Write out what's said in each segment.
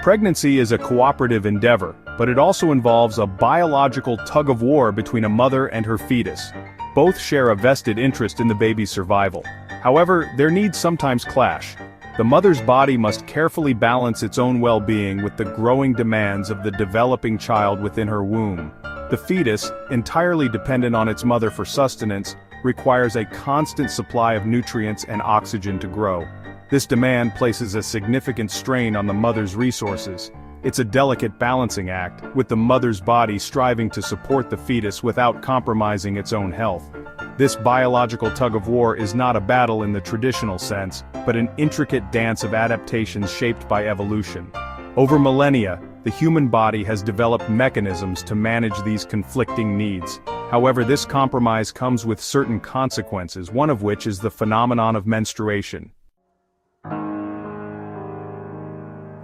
Pregnancy is a cooperative endeavor, but it also involves a biological tug-of-war between a mother and her fetus. Both share a vested interest in the baby's survival. However, their needs sometimes clash. The mother's body must carefully balance its own well-being with the growing demands of the developing child within her womb. The fetus, entirely dependent on its mother for sustenance, requires a constant supply of nutrients and oxygen to grow. This demand places a significant strain on the mother's resources. It's a delicate balancing act, with the mother's body striving to support the fetus without compromising its own health. This biological tug-of-war is not a battle in the traditional sense, but an intricate dance of adaptations shaped by evolution. Over millennia, the human body has developed mechanisms to manage these conflicting needs. However, this compromise comes with certain consequences, one of which is the phenomenon of menstruation.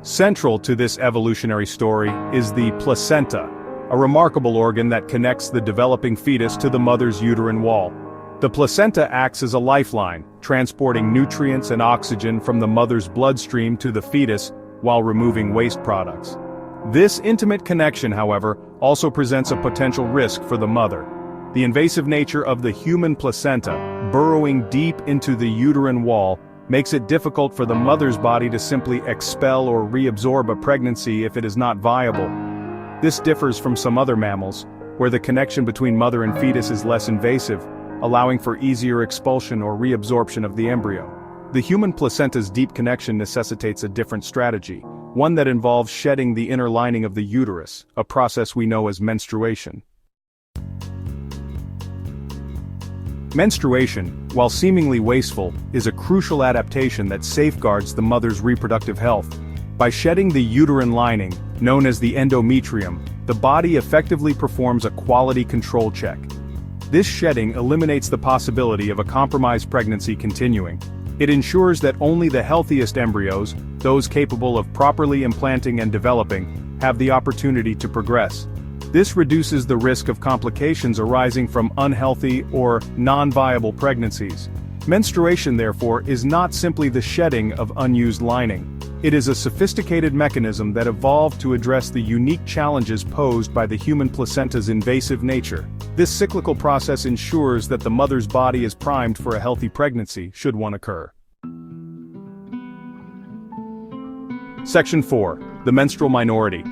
Central to this evolutionary story is the placenta, a remarkable organ that connects the developing fetus to the mother's uterine wall. The placenta acts as a lifeline, transporting nutrients and oxygen from the mother's bloodstream to the fetus while removing waste products. This intimate connection, however, also presents a potential risk for the mother. The invasive nature of the human placenta, burrowing deep into the uterine wall, makes it difficult for the mother's body to simply expel or reabsorb a pregnancy if it is not viable. This differs from some other mammals, where the connection between mother and fetus is less invasive, allowing for easier expulsion or reabsorption of the embryo. The human placenta's deep connection necessitates a different strategy, one that involves shedding the inner lining of the uterus, a process we know as menstruation. Menstruation, while seemingly wasteful, is a crucial adaptation that safeguards the mother's reproductive health. By shedding the uterine lining, known as the endometrium, the body effectively performs a quality control check. This shedding eliminates the possibility of a compromised pregnancy continuing. It ensures that only the healthiest embryos, those capable of properly implanting and developing, have the opportunity to progress. This reduces the risk of complications arising from unhealthy or non-viable pregnancies. Menstruation, therefore, is not simply the shedding of unused lining. It is a sophisticated mechanism that evolved to address the unique challenges posed by the human placenta's invasive nature. This cyclical process ensures that the mother's body is primed for a healthy pregnancy, should one occur. Section 4. The menstrual minority.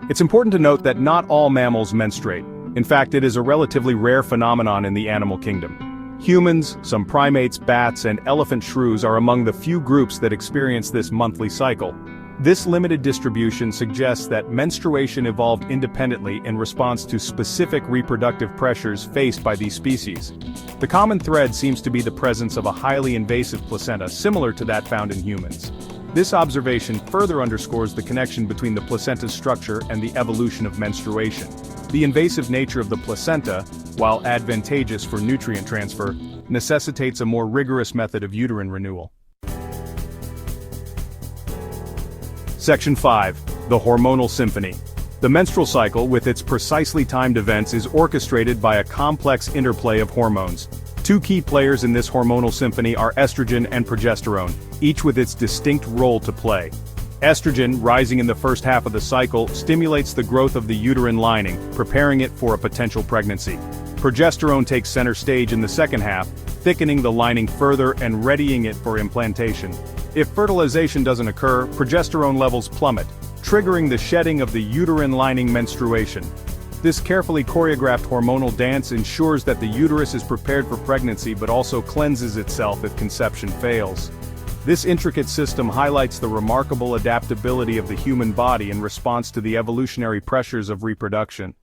It's important to note that not all mammals menstruate. In fact, it is a relatively rare phenomenon in the animal kingdom. Humans, some primates, bats, and elephant shrews are among the few groups that experience this monthly cycle. This limited distribution suggests that menstruation evolved independently in response to specific reproductive pressures faced by these species. The common thread seems to be the presence of a highly invasive placenta similar to that found in humans. This observation further underscores the connection between the placenta's structure and the evolution of menstruation. The invasive nature of the placenta, while advantageous for nutrient transfer, necessitates a more rigorous method of uterine renewal. Section 5. The hormonal symphony. The menstrual cycle, with its precisely timed events, is orchestrated by a complex interplay of hormones. Two key players in this hormonal symphony are estrogen and progesterone, each with its distinct role to play. Estrogen, rising in the first half of the cycle, stimulates the growth of the uterine lining, preparing it for a potential pregnancy. Progesterone takes center stage in the second half, thickening the lining further and readying it for implantation. If fertilization doesn't occur, progesterone levels plummet, triggering the shedding of the uterine lining menstruation. This carefully choreographed hormonal dance ensures that the uterus is prepared for pregnancy but also cleanses itself if conception fails. This intricate system highlights the remarkable adaptability of the human body in response to the evolutionary pressures of reproduction.